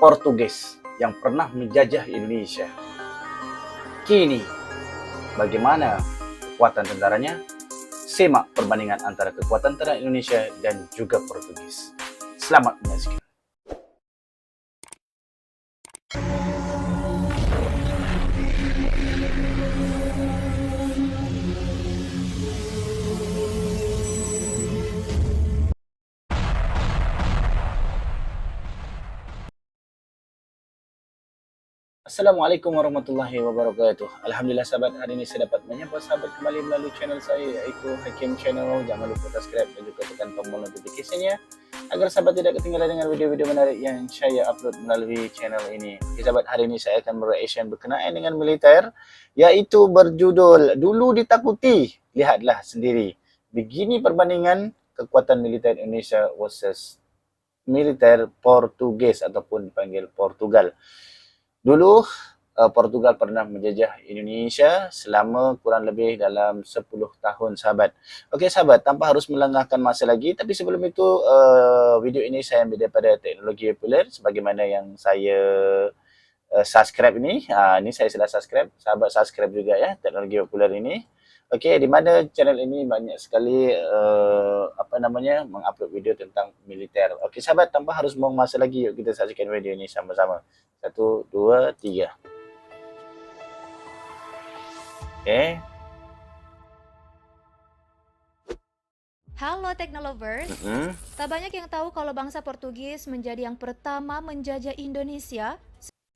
Portugis yang pernah menjajah Indonesia. Kini, bagaimana kekuatan tentaranya? Simak perbandingan antara kekuatan tentara Indonesia dan juga Portugis. Selamat menyaksikan. Assalamualaikum warahmatullahi wabarakatuh. Alhamdulillah sahabat, hari ini saya dapat menyapa sahabat kembali melalui channel saya, yaitu Hakim Channel. Jangan lupa subscribe dan juga tekan tombol notifikasinya agar sahabat tidak ketinggalan dengan video-video menarik yang saya upload melalui channel ini. Oke sahabat, hari ini saya akan bereaction berkenaan dengan militer, yaitu berjudul Dulu Ditakuti. Lihatlah sendiri. Begini perbandingan kekuatan militer Indonesia versus militer Portugis ataupun dipanggil Portugal. Dulu Portugal pernah menjajah Indonesia selama kurang lebih dalam 10 tahun sahabat. Okey sahabat, tanpa harus melengahkan masa lagi, tapi sebelum itu video ini saya ambil daripada Teknologi Popular sebagaimana yang saya subscribe ini. Ini saya sudah subscribe, sahabat subscribe juga ya Teknologi Popular ini. Okey, di mana channel ini banyak sekali mengupload video tentang militer. Okey sahabat, tanpa harus buang masa lagi, yuk kita saksikan video ini sama-sama. 1, 2, 3. Oke. Halo Teknolovers, tak banyak yang tahu kalau bangsa Portugis menjadi yang pertama menjajah Indonesia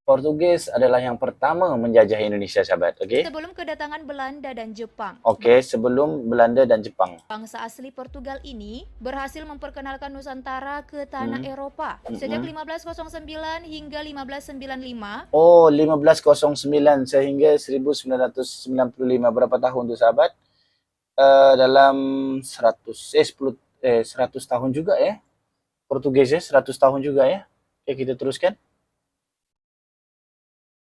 Portugis adalah yang pertama menjajah Indonesia sahabat, okey? sebelum kedatangan Belanda dan Jepang. Okey, sebelum Belanda dan Jepang. Bangsa asli Portugal ini berhasil memperkenalkan Nusantara ke tanah Eropa sejak 1509 hingga 1595. Oh, 1509 sehingga 1995, berapa tahun tu sahabat? Dalam 100 tahun juga ya. Portugis ya, 100 tahun juga ya. Oke, kita teruskan.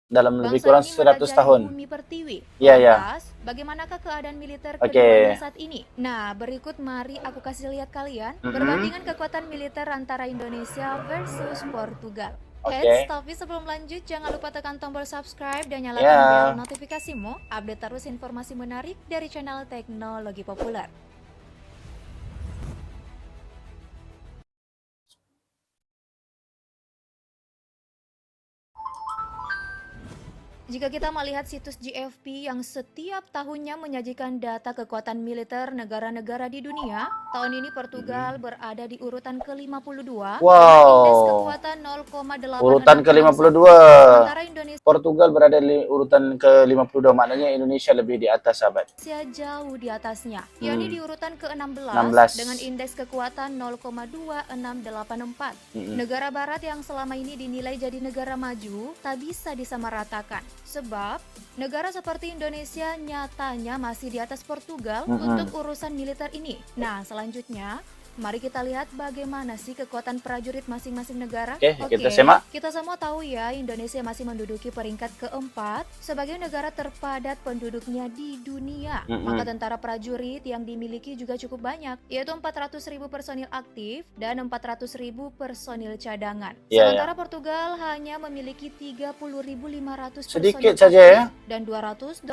Dalam lebih kurang 100 tahun. Bumi pertiwi. Ya, ya. Lantas, bagaimanakah keadaan militer keduanya saat ini? Nah, berikut mari aku kasih lihat kalian perbandingan kekuatan militer antara Indonesia versus Portugal. Heads, tapi sebelum lanjut jangan lupa tekan tombol subscribe dan nyalakan bel notifikasimu, update terus informasi menarik dari channel Teknologi Populer. Jika kita melihat situs GFP yang setiap tahunnya menyajikan data kekuatan militer negara-negara di dunia, tahun ini Portugal berada di urutan ke-52 dengan indeks kekuatan 0,8. Urutan ke-52. Sementara Indonesia Portugal berada di urutan ke-52, maknanya Indonesia lebih di atas sahabat. Jauh di atasnya, yakni di urutan ke-16 dengan indeks kekuatan 0,2684. Negara barat yang selama ini dinilai jadi negara maju tak bisa disamaratakan. Sebab negara seperti Indonesia nyatanya masih di atas Portugal untuk urusan militer ini. Nah, selanjutnya mari kita lihat bagaimana sih kekuatan prajurit masing-masing negara. Oke, kita simak. Kita semua tahu ya, Indonesia masih menduduki peringkat keempat sebagai negara terpadat penduduknya di dunia. Maka tentara prajurit yang dimiliki juga cukup banyak, yaitu 400.000 personil aktif dan 400.000 personil cadangan. Sementara Portugal hanya memiliki 30.500 sedikit personil saja ya, dan 212.000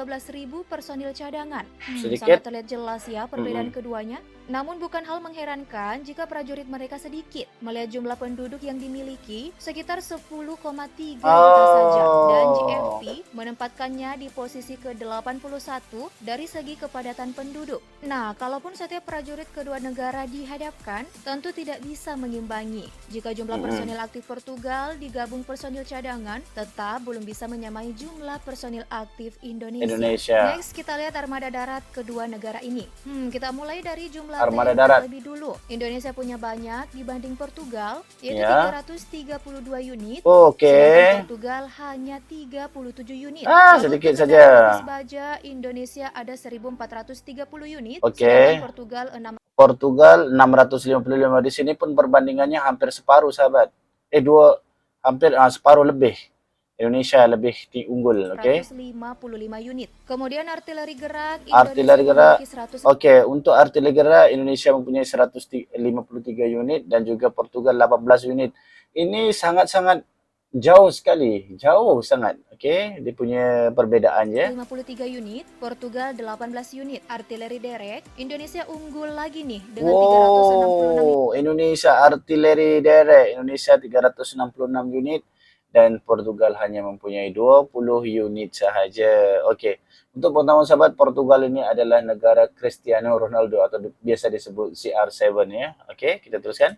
personil cadangan. Sedikit. Sangat terlihat jelas ya perbedaan keduanya. Namun bukan hal mengherankan jika prajurit mereka sedikit. Melihat jumlah penduduk yang dimiliki sekitar 10,3 juta saja. Dan GFP menempatkannya di posisi ke-81 dari segi kepadatan penduduk. Nah, kalaupun setiap prajurit kedua negara dihadapkan, tentu tidak bisa mengimbangi. Jika jumlah personil aktif Portugal digabung personil cadangan, tetap belum bisa menyamai jumlah personil aktif Indonesia. Next, kita lihat armada darat kedua negara ini. Kita mulai dari jumlah armada darat lebih dulu. Indonesia punya banyak dibanding Portugal, yaitu 332 unit. Oke. Portugal hanya 37 unit. Sedikit saja. Baja Indonesia ada 1430 unit. Oke. Portugal 655. Di sini pun perbandingannya hampir separuh sahabat. Hampir separuh lebih. Indonesia lebih unggul, oke? 155 unit. Kemudian artileri gerak Oke, untuk artileri gerak Indonesia mempunyai 153 unit dan juga Portugal 18 unit. Ini sangat-sangat Jauh sekali, jauh sangat. Okey, dia punya perbedaan je. 53 unit, Portugal 18 unit. Artileri derek, Indonesia unggul lagi nih dengan 366 unit. Wow, Indonesia artileri derek, Indonesia 366 unit dan Portugal hanya mempunyai 20 unit sahaja. Okey, untuk pengetahuan sahabat, Portugal ini adalah negara Cristiano Ronaldo atau biasa disebut CR7 ya. Okey, kita teruskan.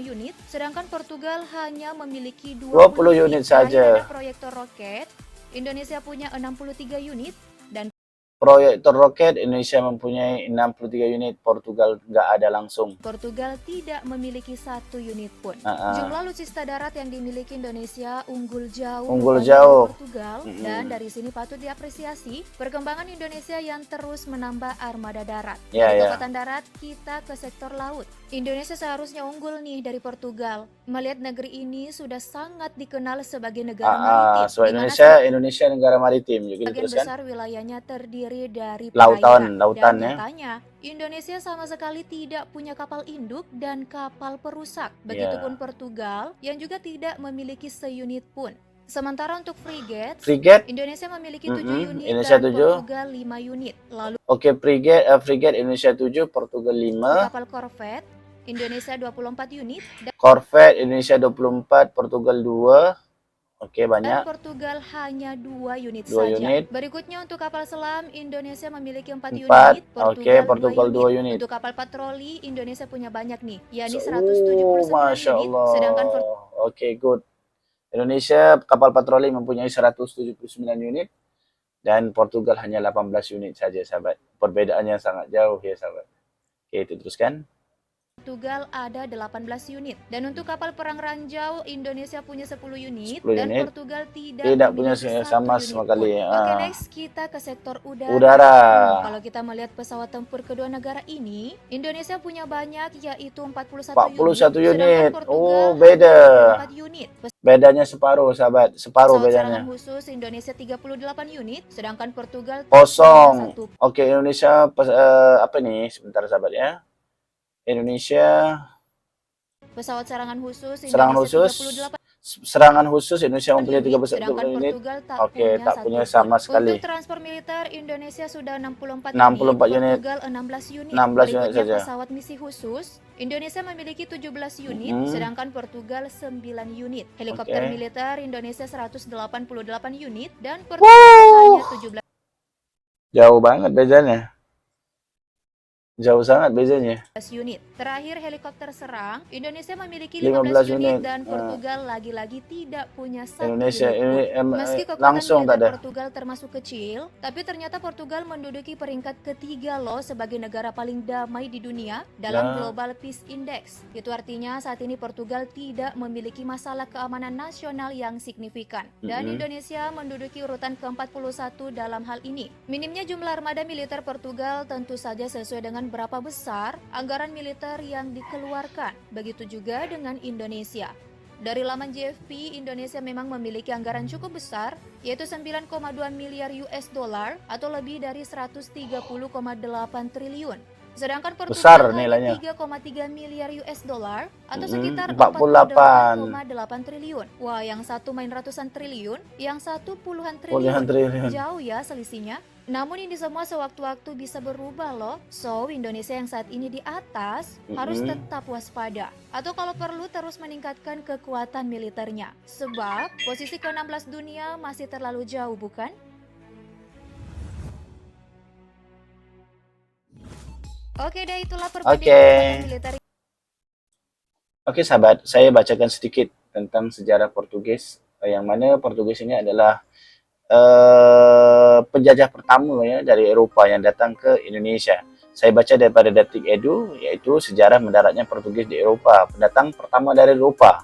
Unit, sedangkan Portugal hanya memiliki 20 unit Terakhir saja. ada proyektor roket, Indonesia punya 63 unit, dan Proyektor roket, Indonesia mempunyai 63 unit, Portugal nggak ada langsung. Portugal tidak memiliki 1 unit pun. Uh-uh. Jumlah alutsista darat yang dimiliki Indonesia unggul jauh Unggul dibanding jauh. Portugal, dan dari sini patut diapresiasi perkembangan Indonesia yang terus menambah armada darat. Ya, Dari ya. kekuatan darat kita ke sektor laut. Indonesia seharusnya unggul nih dari Portugal. Melihat negeri ini sudah sangat dikenal sebagai negara maritim. Sebab di mana Indonesia negara maritim juga sebagian diteruskan. besar wilayahnya terdiri dari Lautan perairan. Dan ya. nyatanya, Indonesia sama sekali tidak punya kapal induk dan kapal perusak. Begitupun Portugal yang juga tidak memiliki seunit pun. Sementara untuk frigate, Indonesia memiliki 7 unit Indonesia dan 7. Portugal 5 unit. Lalu Oke, frigate Indonesia 7, Portugal 5. kapal korvet, Indonesia 24 unit Corvette Indonesia 24, Portugal 2. Oke, dan banyak. Portugal hanya 2 unit 2 saja. unit. Berikutnya untuk kapal selam, Indonesia memiliki 4 4. unit, Oke, Portugal 2 unit. Untuk kapal patroli, Indonesia punya banyak nih, yakni Oh, 179 Masya unit, Allah. sedangkan Oke, good. Indonesia kapal patroli mempunyai 179 unit dan Portugal hanya 18 unit saja, sahabat. Perbedaannya sangat jauh ya, sahabat. Oke, itu teruskan. Portugal ada 18 unit. Dan untuk kapal perang ranjau, Indonesia punya 10 unit 10 dan unit. Portugal tidak punya memiliki sama 1 unit sekali. pun. Oke, next kita ke sektor udara. Udara. Kalau kita melihat pesawat tempur kedua negara ini, Indonesia punya banyak yaitu 41 unit. sedangkan Portugal Beda. 4 unit. Bedanya separuh, sahabat. Separuh Pesawat bedanya. serangan khusus Indonesia 38 unit, sedangkan Portugal Kosong. 1. Oke, Indonesia apa nih? Sebentar, sahabat ya. Indonesia Pesawat serangan khusus serangan Indonesia khusus 38 serangan khusus Indonesia mempunyai 31 sedangkan unit. Portugal Oke, tak punya sama sekali. Untuk transport militer Indonesia sudah 64 unit, Portugal 16 unit. 16 unit Berikutnya saja. pesawat misi khusus Indonesia memiliki 17 unit, sedangkan Portugal 9 unit. Helikopter militer Indonesia 188 unit dan Portugal hanya 17 Jauh banget bedanya. Jauh sangat bedanya. unit. Terakhir helikopter serang, Indonesia memiliki 15 15 unit unit. dan Portugal lagi-lagi tidak punya 1 Indonesia unit pun. ini Meski kekuatan langsung tak militer ada. Portugal termasuk kecil, tapi ternyata Portugal menduduki peringkat ketiga loh sebagai negara paling damai di dunia dalam Global Peace Index. Itu artinya saat ini Portugal tidak memiliki masalah keamanan nasional yang signifikan. Dan Indonesia menduduki urutan ke-41 dalam hal ini. Minimnya jumlah armada militer Portugal tentu saja sesuai dengan berapa besar anggaran militer yang dikeluarkan. Begitu juga dengan Indonesia. Dari laman JFP, Indonesia memang memiliki anggaran cukup besar, yaitu 9,2 miliar US dollar atau lebih dari 130,8 triliun. Sedangkan Portugal hanya 3,3 miliar US dollar atau sekitar 48,8 triliun. Wah, yang satu main ratusan triliun, yang satu puluhan triliun. Jauh ya selisihnya. Namun ini semua sewaktu-waktu bisa berubah loh. So, Indonesia yang saat ini di atas harus tetap waspada. Atau kalau perlu terus meningkatkan kekuatan militernya. Sebab posisi ke-16 dunia masih terlalu jauh, bukan? Oke deh, itulah perbandingan militer. Oke sahabat, saya bacakan sedikit tentang sejarah Portugis. Yang mana Portugis ini adalah penjajah pertama ya dari Eropa yang datang ke Indonesia. Saya baca daripada Detik Edu, yaitu sejarah mendaratnya Portugis di Eropa. Pendatang pertama dari Eropa.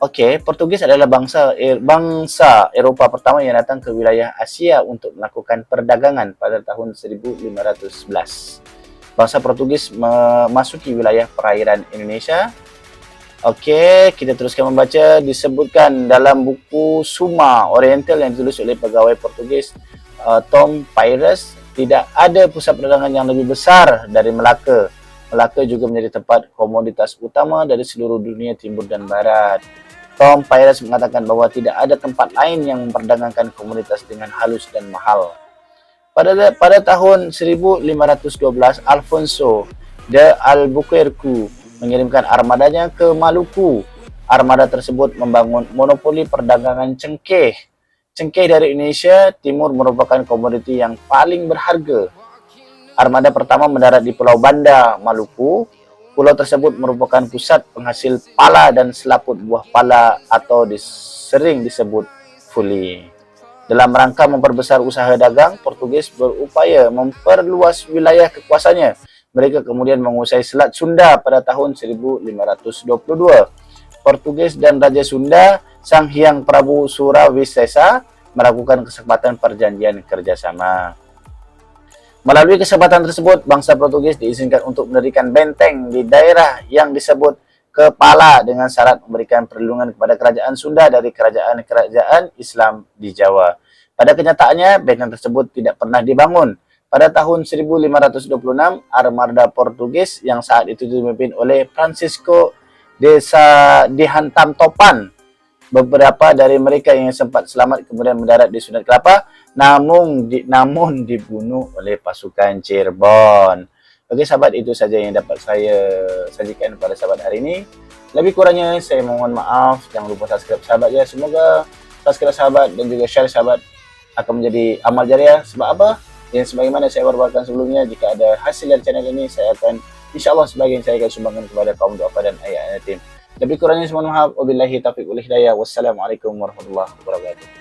Oke, Portugis adalah bangsa Eropa pertama yang datang ke wilayah Asia untuk melakukan perdagangan pada tahun 1511. Bangsa Portugis memasuki wilayah perairan Indonesia. Oke, kita teruskan membaca. Disebutkan dalam buku Suma Oriental yang ditulis oleh pegawai Portugis Tom Pires, tidak ada pusat perdagangan yang lebih besar dari Melaka. Melaka juga menjadi tempat komoditas utama dari seluruh dunia timur dan barat. Tom Pires mengatakan bahwa tidak ada tempat lain yang memperdagangkan komoditas dengan halus dan mahal. Pada tahun 1512, Alfonso de Albuquerque mengirimkan armadanya ke Maluku. Armada tersebut membangun monopoli perdagangan cengkeh. Cengkeh dari Indonesia Timur merupakan komoditi yang paling berharga. Armada pertama mendarat di Pulau Banda, Maluku. Pulau tersebut merupakan pusat penghasil pala dan selaput buah pala atau sering disebut fuli. Dalam rangka memperbesar usaha dagang, Portugis berupaya memperluas wilayah kekuasaannya. Mereka kemudian menguasai Selat Sunda pada tahun 1522. Portugis dan Raja Sunda, Sang Hyang Prabu Surawisesa, melakukan kesepakatan perjanjian kerjasama. Melalui kesepakatan tersebut, bangsa Portugis diizinkan untuk mendirikan benteng di daerah yang disebut Kepala dengan syarat memberikan perlindungan kepada kerajaan Sunda dari kerajaan-kerajaan Islam di Jawa. Pada kenyataannya, benteng tersebut tidak pernah dibangun. Pada tahun 1526, armada Portugis yang saat itu dipimpin oleh Francisco de Hantam Topan. Beberapa dari mereka yang sempat selamat kemudian mendarat di Sunda Kelapa, namun dibunuh oleh pasukan Cirebon. Oke sahabat, itu saja yang dapat saya sajikan pada sahabat hari ini. Lebih kurangnya saya mohon maaf. Jangan lupa subscribe sahabat ya. Semoga subscribe sahabat dan juga share sahabat akan menjadi amal jariah. Sebab apa? Yang sebagaimana saya berbuatkan sebelumnya, jika ada hasil dari channel ini, saya akan insyaAllah sebagian saya akan sumbangkan kepada kaum duafa dan ayah yatim. Lebih kurangnya mohon maaf. Wabillahi taufiq wal hidayah. Wassalamualaikum warahmatullahi wabarakatuh.